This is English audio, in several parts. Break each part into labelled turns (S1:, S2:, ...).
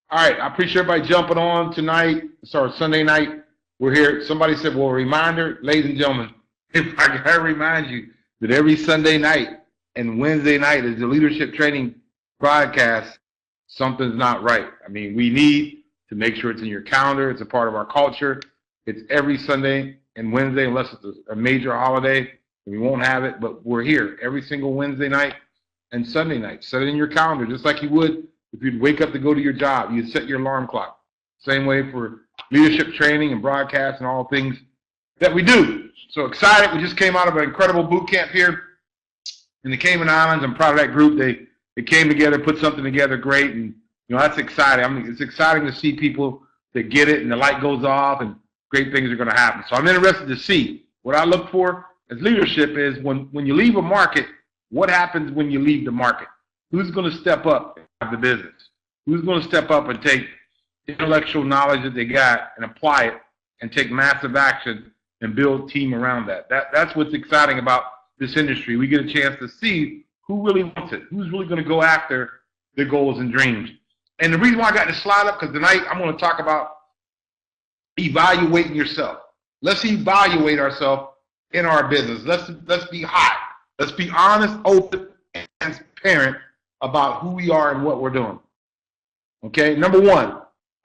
S1: All right, I appreciate everybody jumping on tonight. Sorry, Sunday night. We're here. Somebody said, well, reminder, ladies and gentlemen, if I gotta remind you that every Sunday night and Wednesday night is the leadership training broadcast, something's not right. I mean, we need to make sure it's in your calendar. It's a part of our culture. It's every Sunday and Wednesday, unless it's a major holiday. We won't have it, but we're here every single Wednesday night and Sunday night. Set it in your calendar, just like you would if you'd wake up to go to your job. You'd set your alarm clock. Same way for leadership training and broadcast and all things that we do. So excited. We just came out of an incredible boot camp here in the Cayman Islands. I'm proud of that group. They came together, put something together great, and that's exciting. I mean, it's exciting to see people that get it and the light goes off and great things are going to happen. So I'm interested to see what I look for as leadership is when you leave a market, what happens when you leave the market? Who's going to step up of the business? Who's going to step up and take intellectual knowledge that they got and apply it and take massive action and build a team around that? That's what's exciting about this industry. We get a chance to see who really wants it, who's really going to go after their goals and dreams. And the reason why I got this slide up, because tonight I'm going to talk about evaluating yourself. Let's evaluate ourselves in our business. Let's be hot. Let's be honest, open, and transparent about who we are and what we're doing. Okay, number one,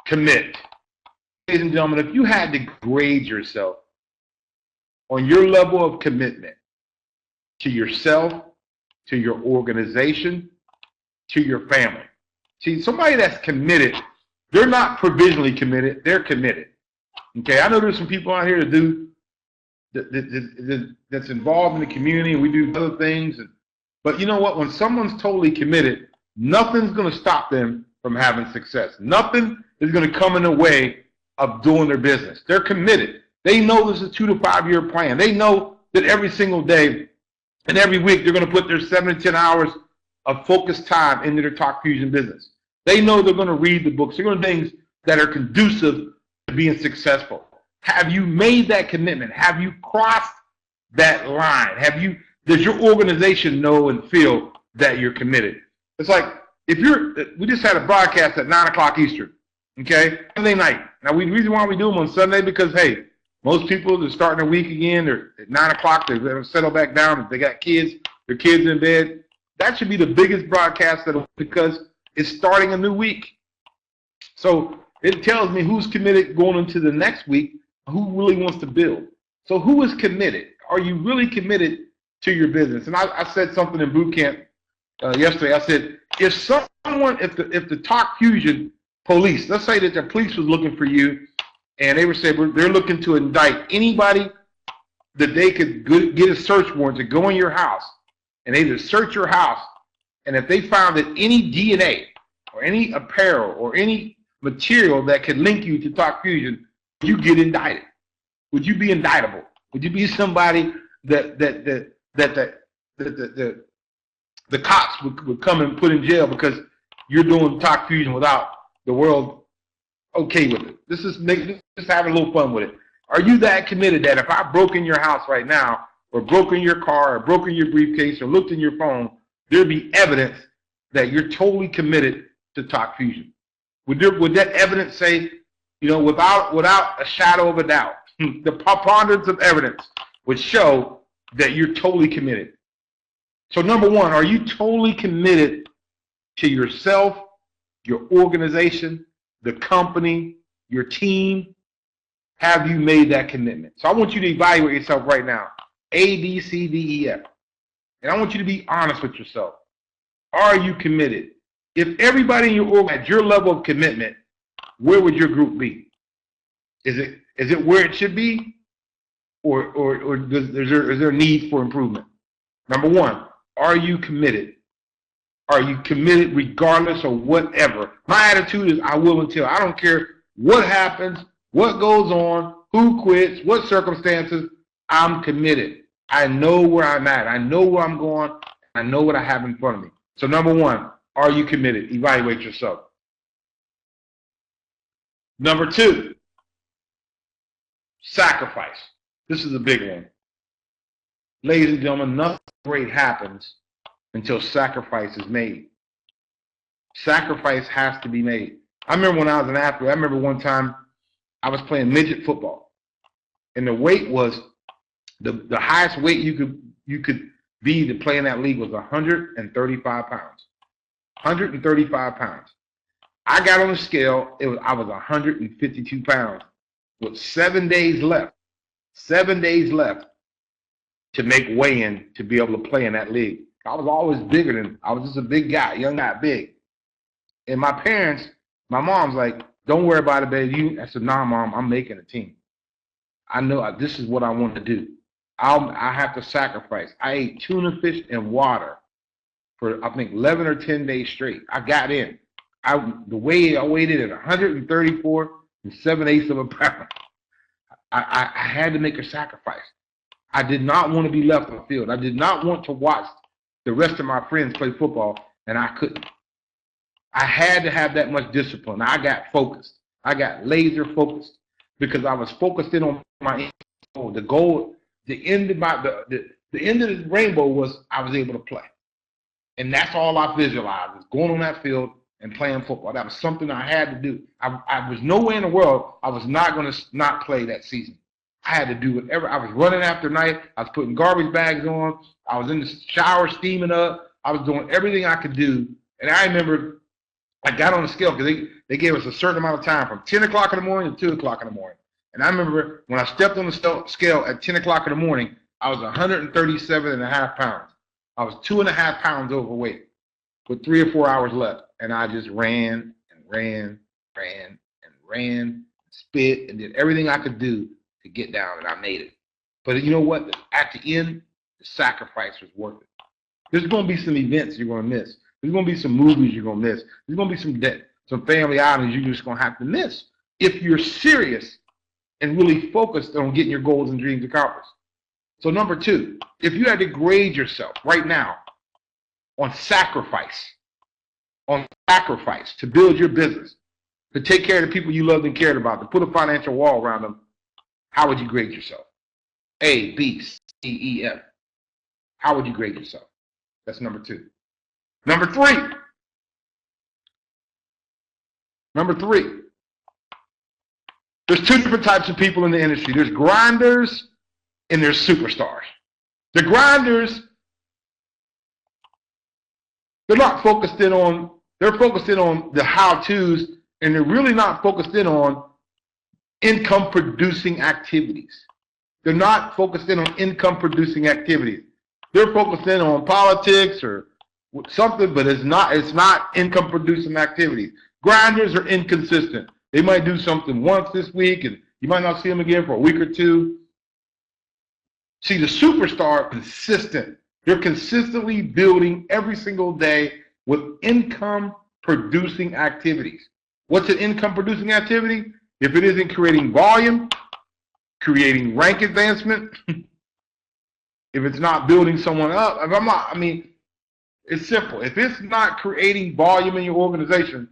S1: commit. Ladies and gentlemen, if you had to grade yourself on your level of commitment to yourself, to your organization, to your family. See, somebody that's committed, they're not provisionally committed, they're committed. Okay, I know there's some people out here that do that's involved in the community, and we do other things. But you know what? When someone's totally committed, nothing's going to stop them from having success. Nothing is going to come in the way of doing their business. They're committed. They know this is a 2 to 5 year plan. They know that every single day and every week they're going to put their 7 to 10 hours of focused time into their Talk Fusion business. They know they're going to read the books. They're going to do things that are conducive to being successful. Have you made that commitment? Have you crossed that line? Does your organization know and feel that you're committed? It's like, we just had a broadcast at 9 o'clock Eastern, okay, Sunday night. Now, the reason why we do them on Sunday, because, hey, most people are starting their week again. They're at 9 o'clock. They're settle back down. If they got kids, their kids in bed. That should be the biggest broadcast because it's starting a new week. So it tells me who's committed going into the next week, who really wants to build. So who is committed? Are you really committed to your business? And I said something in boot camp yesterday. I said, if the Talk Fusion police, let's say that the police was looking for you, and they were saying they're looking to indict anybody that they could get a search warrant to go in your house, and they just search your house, and if they found that any DNA or any apparel or any material that could link you to Talk Fusion, would you get indicted? Would you be indictable? Would you be somebody that the cops would come and put in jail because you're doing Talk Fusion without the world okay with it? Just having a little fun with it. Are you that committed that if I broke in your house right now, or broke in your car, or broke in your briefcase, or looked in your phone, there'd be evidence that you're totally committed to Talk Fusion? Would that evidence say, without a shadow of a doubt, the preponderance of evidence would show that you're totally committed? So number one, are you totally committed to yourself, your organization, the company, your team? Have you made that commitment? So I want you to evaluate yourself right now. A, B, C, D, E, F. And I want you to be honest with yourself. Are you committed? If everybody in your org at your level of commitment, where would your group be? Is it where it should be? Or is there a need for improvement? Number one, are you committed? Are you committed regardless of whatever? My attitude is I will until. I don't care what happens, what goes on, who quits, what circumstances. I'm committed. I know where I'm at. I know where I'm going. I know what I have in front of me. So number one, are you committed? Evaluate yourself. Number two, sacrifice. This is a big one. Ladies and gentlemen, nothing great happens until sacrifice is made. Sacrifice has to be made. I remember when I was an athlete, I remember one time I was playing midget football, and the weight was the highest weight you could be to play in that league was 135 pounds. 135 pounds. I got on the scale. I was 152 pounds with 7 days left. 7 days left to make weigh-in to be able to play in that league. I was always bigger than, I was just a big guy, young guy, big. And my parents, my mom's like, don't worry about it, baby. I said, nah, Mom, I'm making a team. I know this is what I want to do. I have to sacrifice. I ate tuna fish and water for, I think, 11 or 10 days straight. I got in. The way I weighed at 134 and 7/8 of a pound. I had to make a sacrifice. I did not want to be left on the field. I did not want to watch the rest of my friends play football, and I couldn't. I had to have that much discipline. I got focused. I got laser focused because I was focused in on my goal. The goal, the end of the end of the rainbow was I was able to play. And that's all I visualized, was going on that field and playing football. That was something I had to do. I was nowhere in the world I was not going to not play that season. I had to do whatever. I was running after night. I was putting garbage bags on. I was in the shower steaming up. I was doing everything I could do. And I remember I got on the scale because they gave us a certain amount of time from 10 o'clock in the morning to 2 o'clock in the morning. And I remember when I stepped on the scale at 10 o'clock in the morning, I was 137.5 pounds. I was 2.5 pounds overweight with 3 or 4 hours left. And I just ran and ran, spit, and did everything I could do to get down, and I made it. But you know what? At the end, the sacrifice was worth it. There's going to be some events you're going to miss. There's going to be some movies you're going to miss. There's going to be some family outings you're just going to have to miss if you're serious and really focused on getting your goals and dreams accomplished. So number 2, if you had to grade yourself right now on sacrifice to build your business, to take care of the people you loved and cared about, to put a financial wall around them, how would you grade yourself? A, B, C, E, F. How would you grade yourself? That's number 2. Number 3. There's 2 different types of people in the industry. There's grinders and there's superstars. The grinders, they're focused in on the how-tos, and they're really not focused in on income-producing activities. They're not focused in on income-producing activities. They're focused in on politics or something, but it's not income-producing activities. Grinders are inconsistent. They might do something once this week, and you might not see them again for a week or 2. See, the superstar are consistent. They're consistently building every single day with income-producing activities. What's an income-producing activity? If it isn't creating volume, creating rank advancement, if it's not building someone up, it's simple. If it's not creating volume in your organization,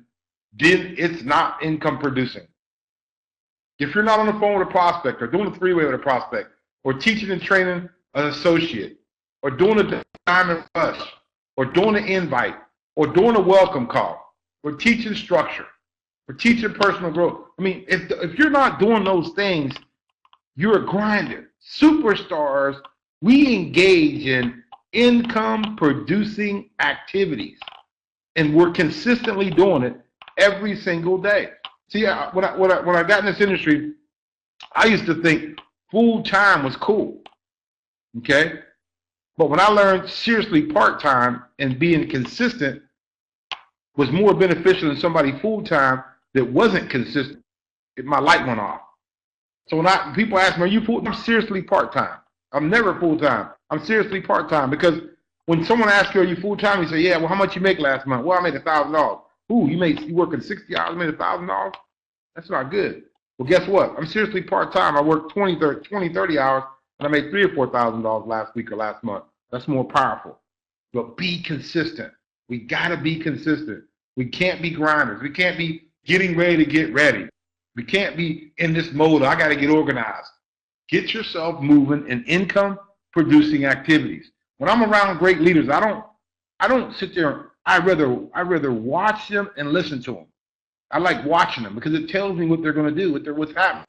S1: then it's not income-producing. If you're not on the phone with a prospect or doing a 3-way with a prospect or teaching and training an associate or doing a diamond rush or doing an invite or doing a welcome call or teaching structure or teaching personal growth. If you're not doing those things, you're a grinder. Superstars, we engage in income-producing activities, and we're consistently doing it every single day. See, when I got in this industry, I used to think full-time was cool, okay? But when I learned seriously part-time and being consistent was more beneficial than somebody full-time that wasn't consistent, my light went off. So when people ask me, are you full-time? I'm seriously part-time. I'm never full-time. I'm seriously part-time, because when someone asks you, are you full-time? You say, yeah, well, how much you make last month? Well, I made $1,000. Ooh, you working 60 hours, made $1,000? That's not good. Well, guess what? I'm seriously part-time. I worked 20, 30 hours, and I made $3,000 or $4,000 last week or last month. That's more powerful. But be consistent. We got to be consistent. We can't be grinders. We can't be getting ready to get ready. We can't be in this mode, I got to get organized. Get yourself moving in income-producing activities. When I'm around great leaders, I don't sit there. I rather watch them and listen to them. I like watching them because it tells me what they're going to do, what's happening.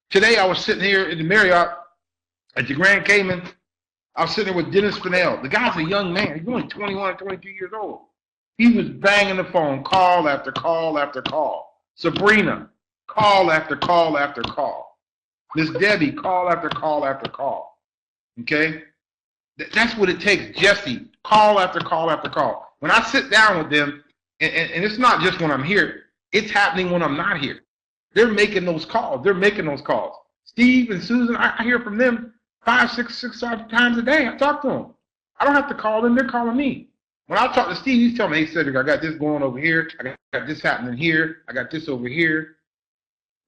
S1: Today I was sitting here in the Marriott at the Grand Cayman. I was sitting there with Dennis Fennell. The guy's a young man. He's only 21 or 22 years old. He was banging the phone, call after call after call. Sabrina, call after call after call. Miss Debbie, call after call after call. Okay? That's what it takes. Jesse, call after call after call. When I sit down with them, and it's not just when I'm here, it's happening when I'm not here. They're making those calls. They're making those calls. Steve and Susan, I hear from them 5, 6 times a day. I talk to them. I don't have to call them. They're calling me. When I talk to Steve, he's telling me, hey, Cedric, I got this going over here. I got this happening here. I got this over here.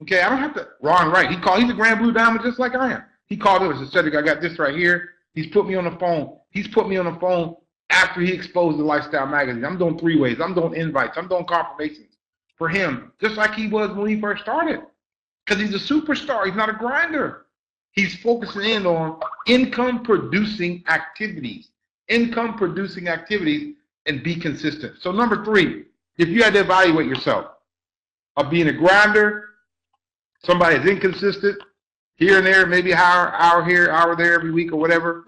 S1: Okay, I don't have to. Ron Wright, he's a Grand Blue Diamond just like I am. He called me and said, Cedric, I got this right here. He's put me on the phone. He's put me on the phone after he exposed the Lifestyle Magazine. I'm doing 3-ways. I'm doing invites. I'm doing confirmations for him, just like he was when he first started. Because he's a superstar. He's not a grinder. He's focusing in on income-producing activities. Income-producing activities, and be consistent. So number 3, if you had to evaluate yourself of being a grinder, somebody that's inconsistent, here and there, maybe an hour here, hour there every week or whatever,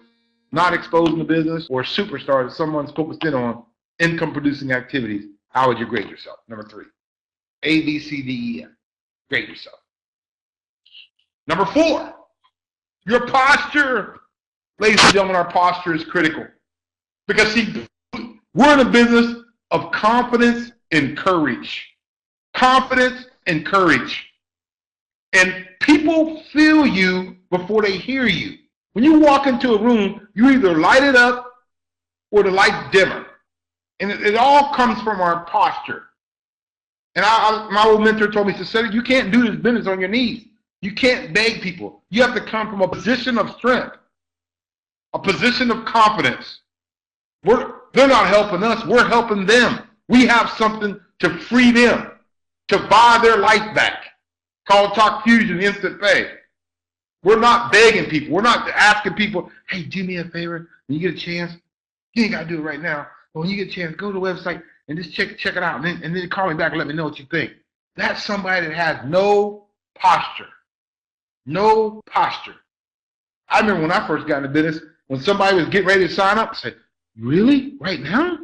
S1: not exposing the business, or a superstar that someone's focused in on income-producing activities, how would you grade yourself? Number 3. A, B, C, D, E, F. Grade yourself. Number 4, your posture. Ladies and gentlemen, our posture is critical. Because, see, we're in a business of confidence and courage. Confidence and courage. And people feel you before they hear you. When you walk into a room, you either light it up or the light's dimmer. And it all comes from our posture. And my old mentor told me, he said, you can't do this business on your knees. You can't beg people. You have to come from a position of strength, a position of confidence. They're not helping us. We're helping them. We have something to free them, to buy their life back, called Talk Fusion Instant Pay. We're not begging people. We're not asking people, hey, do me a favor. When you get a chance, you ain't got to do it right now. But when you get a chance, go to the website and just check it out. And then call me back and let me know what you think. That's somebody that has no posture. No posture. I remember when I first got into business, when somebody was getting ready to sign up, I said, really? Right now?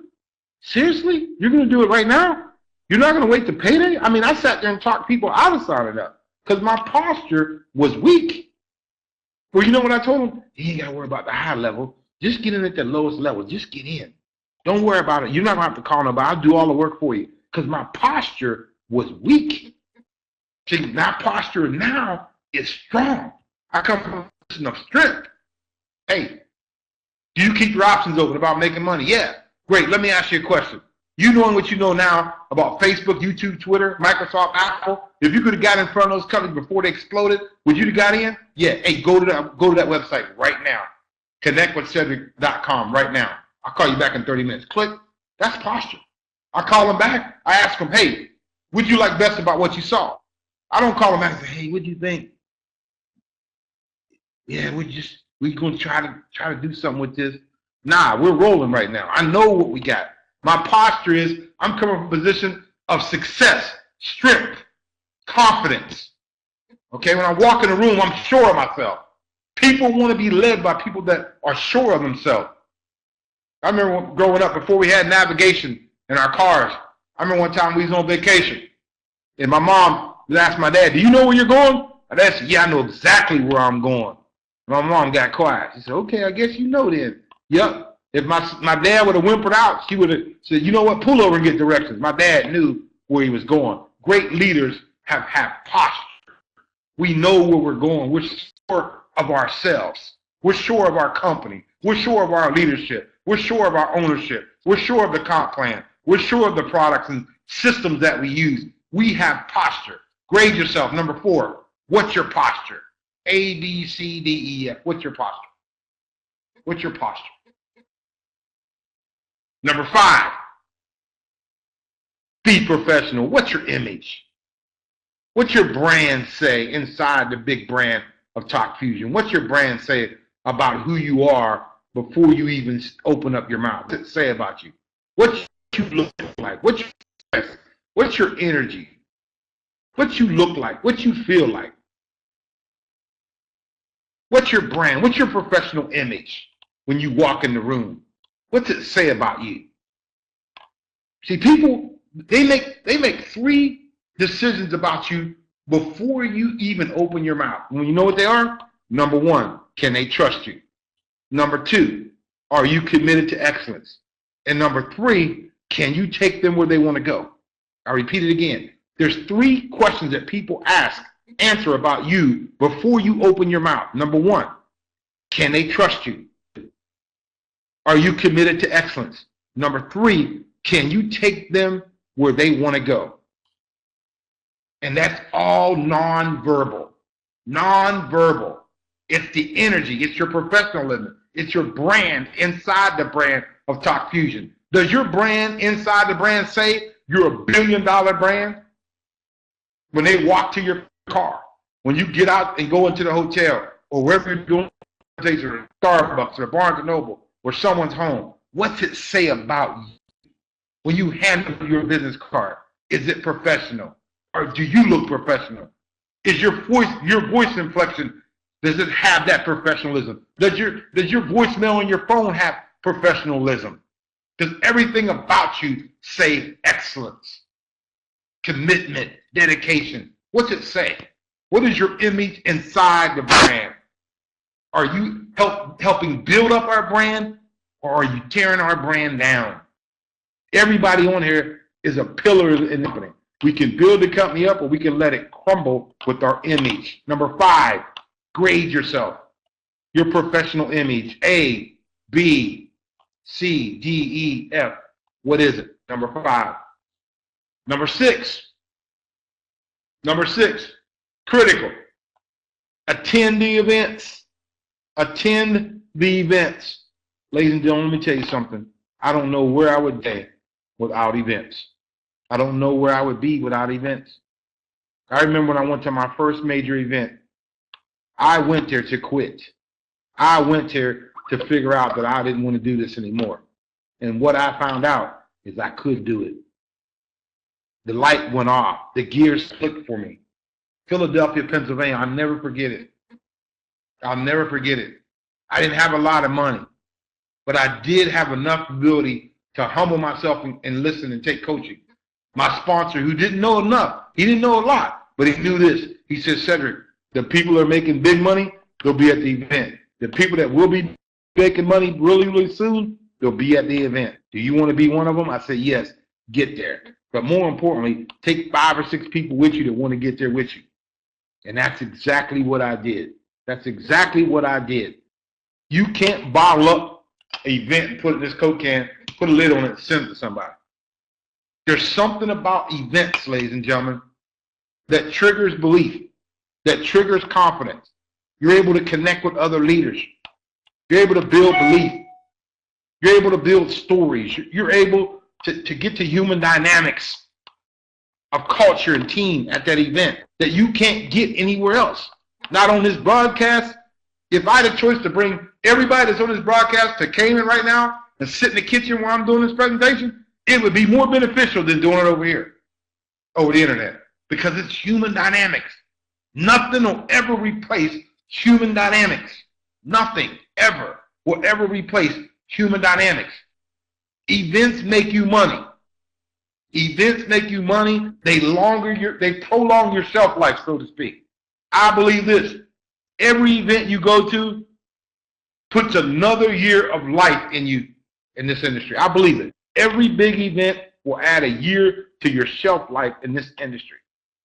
S1: Seriously? You're going to do it right now? You're not going to wait to payday? I mean, I sat there and talked people out of signing up because my posture was weak. Well, you know what I told them? You ain't got to worry about the high level. Just get in at the lowest level. Just get in. Don't worry about it. You're not going to have to call nobody. I'll do all the work for you because my posture was weak. See, my posture now is strong. I come from a position of strength. Hey, do you keep your options open about making money? Yeah. Great. Let me ask you a question. You knowing what you know now about Facebook, YouTube, Twitter, Microsoft, Apple, if you could have got in front of those companies before they exploded, would you have got in? Yeah. Hey, go to that website right now. ConnectWithCedric.com right now. I'll call you back in 30 minutes. Click. That's posture. I call them back. I ask them, hey, what'd you like best about what you saw? I don't call them back and say, hey, what'd you think? Yeah, we're going to try to do something with this. Nah, we're rolling right now. I know what we got. My posture is I'm coming from a position of success, strength, confidence. Okay, when I walk in the room, I'm sure of myself. People want to be led by people that are sure of themselves. I remember growing up, before we had navigation in our cars, I remember one time we was on vacation, and my mom asked my dad, do you know where you're going? My dad said, yeah, I know exactly where I'm going. My mom got quiet. She said, okay, I guess you know then. Yep. If my dad would have whimpered out, she would have said, you know what, pull over and get directions. My dad knew where he was going. Great leaders have posture. We know where we're going. We're sure of ourselves. We're sure of our company. We're sure of our leadership. We're sure of our ownership. We're sure of the comp plan. We're sure of the products and systems that we use. We have posture. Grade yourself. Number 4, what's your posture? A, B, C, D, E, F. What's your posture? What's your posture? Number 5, be professional. What's your image? What's your brand say inside the big brand of Talk Fusion? What's your brand say about who you are before you even open up your mouth? What's it say about you? What you look like? What's your energy? what you look like, what you feel like. What's your brand? What's your professional image when you walk in the room? What's it say about you? See, people, they make 3 decisions about you before you even open your mouth. And you know what they are? Number 1, can they trust you? Number 2, are you committed to excellence? And number 3, can you take them where they want to go? I repeat it again. There's 3 questions that people answer about you before you open your mouth. Number 1, can they trust you? Are you committed to excellence? Number 3, can you take them where they want to go? And that's all nonverbal. Nonverbal. It's the energy. It's your professionalism. It's your brand inside the brand of Talk Fusion. Does your brand inside the brand say you're a $1 billion brand? When they walk to your car, when you get out and go into the hotel or wherever you're doing, or Starbucks or Barnes & Noble or someone's home, what's it say about you? When you handle your business card, is it professional? Or do you look professional? Is your voice inflection, does it have that professionalism? Does your voicemail on your phone have professionalism? Does everything about you say excellence, commitment, dedication? What's it say? What is your image inside the brand? Are you helping build up our brand, or are you tearing our brand down? Everybody on here is a pillar in the company. We can build the company up, or we can let it crumble with our image. Number 5, grade yourself. Your professional image, A, B, C, D, E, F. What is it? Number 5. Number 6, critical. Attend the events. Attend the events. Ladies and gentlemen, let me tell you something. I don't know where I would be without events. I don't know where I would be without events. I remember when I went to my first major event, I went there to quit. I went there to figure out that I didn't want to do this anymore. And what I found out is I could do it. The light went off. The gears clicked for me. Philadelphia, Pennsylvania, I'll never forget it. I'll never forget it. I didn't have a lot of money, but I did have enough ability to humble myself and listen and take coaching. My sponsor, who didn't know enough, he didn't know a lot, but he knew this. He said, Cedric, the people that are making big money, they'll be at the event. The people that will be making money really, really soon, they'll be at the event. Do you want to be one of them? I said, yes, get there. But more importantly, take 5 or 6 people with you that want to get there with you. And that's exactly what I did. That's exactly what I did. You can't bottle up an event and put it in this Coke can, put a lid on it, and send it to somebody. There's something about events, ladies and gentlemen, that triggers belief, that triggers confidence. You're able to connect with other leaders. You're able to build belief. You're able to build stories. You're able to get to human dynamics of culture and team at that event that you can't get anywhere else. Not on this broadcast. If I had a choice to bring everybody that's on this broadcast to Cayman right now and sit in the kitchen while I'm doing this presentation, it would be more beneficial than doing it over here, over the internet, because it's human dynamics. Nothing will ever replace human dynamics. Nothing ever will ever replace human dynamics. Events make you money. Events make you money. They prolong your shelf life, so to speak. I believe this. Every event you go to puts another year of life in you in this industry. I believe it. Every big event will add a year to your shelf life in this industry.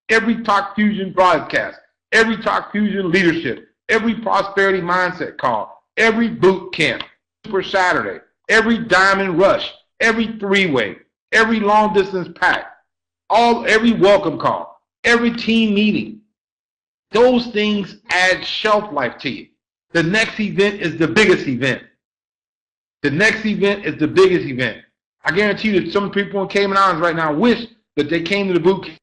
S1: Every Talk Fusion broadcast, every Talk Fusion leadership, every prosperity mindset call, every boot camp, Super Saturday, every Diamond Rush, every 3-way, every long distance pack, every welcome call, every team meeting. Those things add shelf life to you. The next event is the biggest event. The next event is the biggest event. I guarantee you that some people in Cayman Islands right now wish that they came to the boot camp.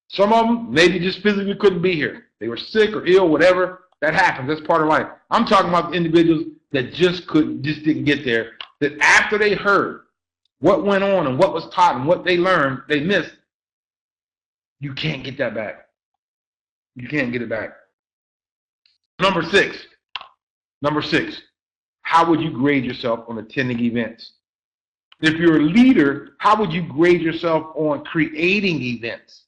S1: Some of them maybe just physically couldn't be here. They were sick or ill, whatever. That happens. That's part of life. I'm talking about the individuals that just didn't get there, that after they heard what went on and what was taught and what they learned, they missed. You can't get that back. You can't get it back. Number six, how would you grade yourself on attending events? If you're a leader, how would you grade yourself on creating events?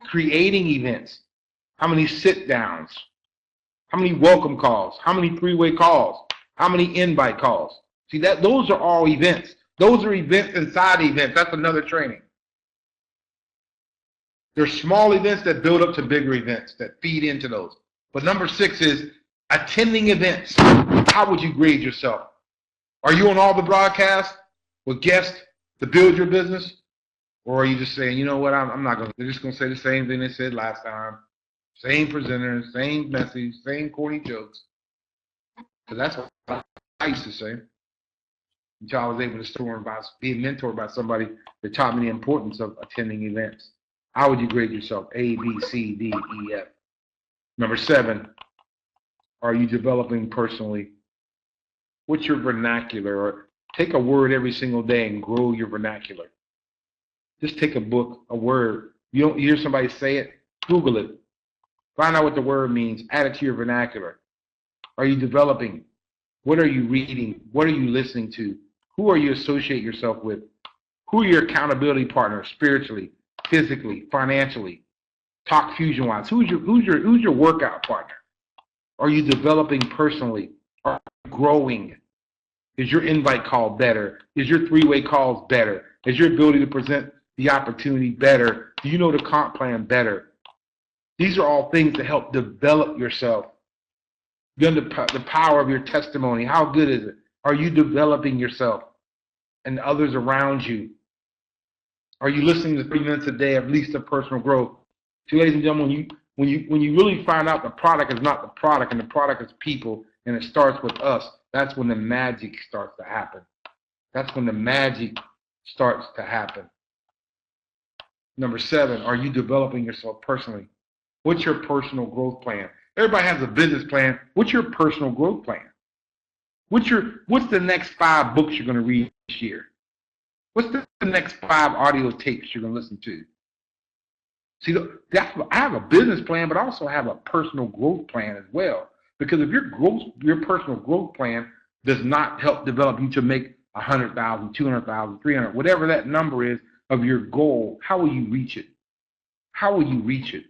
S1: Creating events. How many sit downs? How many welcome calls? How many three-way calls? How many invite calls? See, those are all events. Those are events inside events. That's another training. There's small events that build up to bigger events that feed into those. But number six is attending events. How would you grade yourself? Are you on all the broadcasts with guests to build your business? Or are you just saying, you know what, I'm not going to, they're just going to say the same thing they said last time. Same presenters, same message, same corny jokes. So that's what I used to say. Until I was able to be mentored by somebody that taught me the importance of attending events. How would you grade yourself? A, B, C, D, E, F. Number seven, are you developing personally? What's your vernacular? Or take a word every single day and grow your vernacular. Just take a book, a word. You don't hear somebody say it, Google it. Find out what the word means. Add it to your vernacular. Are you developing? What are you reading? What are you listening to? Who are you associate yourself with? Who are your accountability partners spiritually, physically, financially, talk fusion-wise? Who's your workout partner? Are you developing personally? Are you growing? Is your invite call better? Is your three-way calls better? Is your ability to present the opportunity better? Do you know the comp plan better? These are all things that help develop yourself. You know the power of your testimony. How good is it? Are you developing yourself and others around you? Are you listening to 3 minutes a day, at least of personal growth? See, ladies and gentlemen, when you really find out the product is not the product and the product is people and it starts with us, that's when the magic starts to happen. That's when the magic starts to happen. Number seven, are you developing yourself personally? What's your personal growth plan? Everybody has a business plan. What's your personal growth plan? What's the next 5 books you're going to read this year? What's the next 5 audio tapes you're going to listen to? See, I have a business plan, but I also have a personal growth plan as well. Because if your personal growth plan does not help develop you to make 100,000, 200,000, 300, whatever that number is of your goal, how will you reach it? How will you reach it?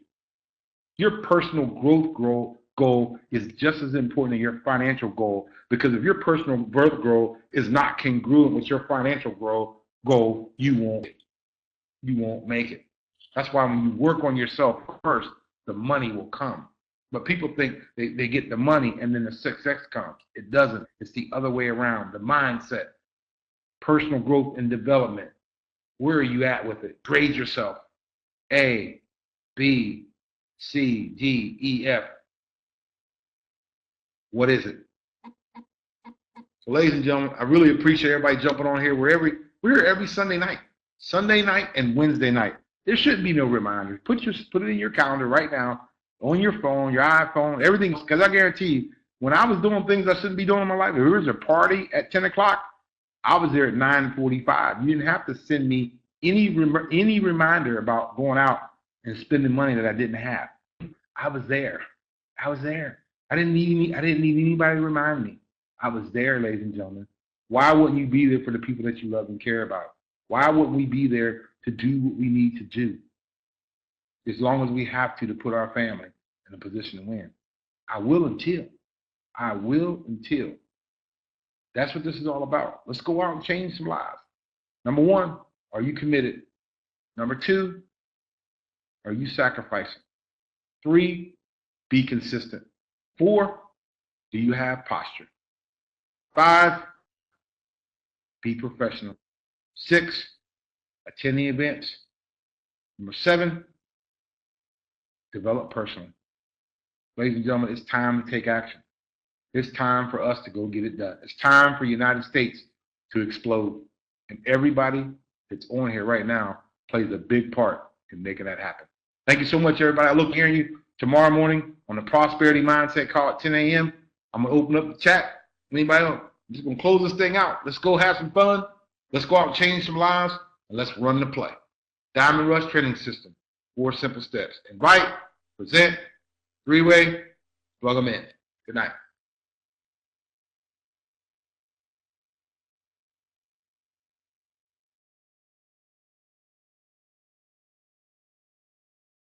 S1: Your personal growth goal is just as important as your financial goal, because if your personal growth goal is not congruent with your financial goal, you won't make it. That's why when you work on yourself first, the money will come. But people think they get the money and then the success comes. It doesn't. It's the other way around. The mindset, personal growth and development. Where are you at with it? Grade yourself. A, B, C, D, E, F. What is it? So, ladies and gentlemen, I really appreciate everybody jumping on here. We're here every Sunday night and Wednesday night. There shouldn't be no reminders. Put it in your calendar right now, on your phone, your iPhone, everything. Because I guarantee you, when I was doing things I shouldn't be doing in my life, if there was a party at 10 o'clock, I was there at 9:45. You didn't have to send me any reminder about going out and spending money that I didn't have. I was there. I didn't need anybody to remind me. I was there, ladies and gentlemen. Why wouldn't you be there for the people that you love and care about? Why wouldn't we be there to do what we need to do? As long as we have to put our family in a position to win. I will until. That's what this is all about. Let's go out and change some lives. Number 1, are you committed? Number 2, are you sacrificing? 3, be consistent. 4, do you have posture? 5, be professional. 6, attend the events. Number 7, develop personally. Ladies and gentlemen, it's time to take action. It's time for us to go get it done. It's time for the United States to explode. And everybody that's on here right now plays a big part in making that happen. Thank you so much, everybody. I look forward to hearing you tomorrow morning on the Prosperity Mindset call at 10 a.m. I'm going to open up the chat. Anybody else? I'm just going to close this thing out. Let's go have some fun. Let's go out and change some lives, and let's run the play. Diamond Rush Training System. 4 simple steps. Invite, present, three-way, plug them in. Good night.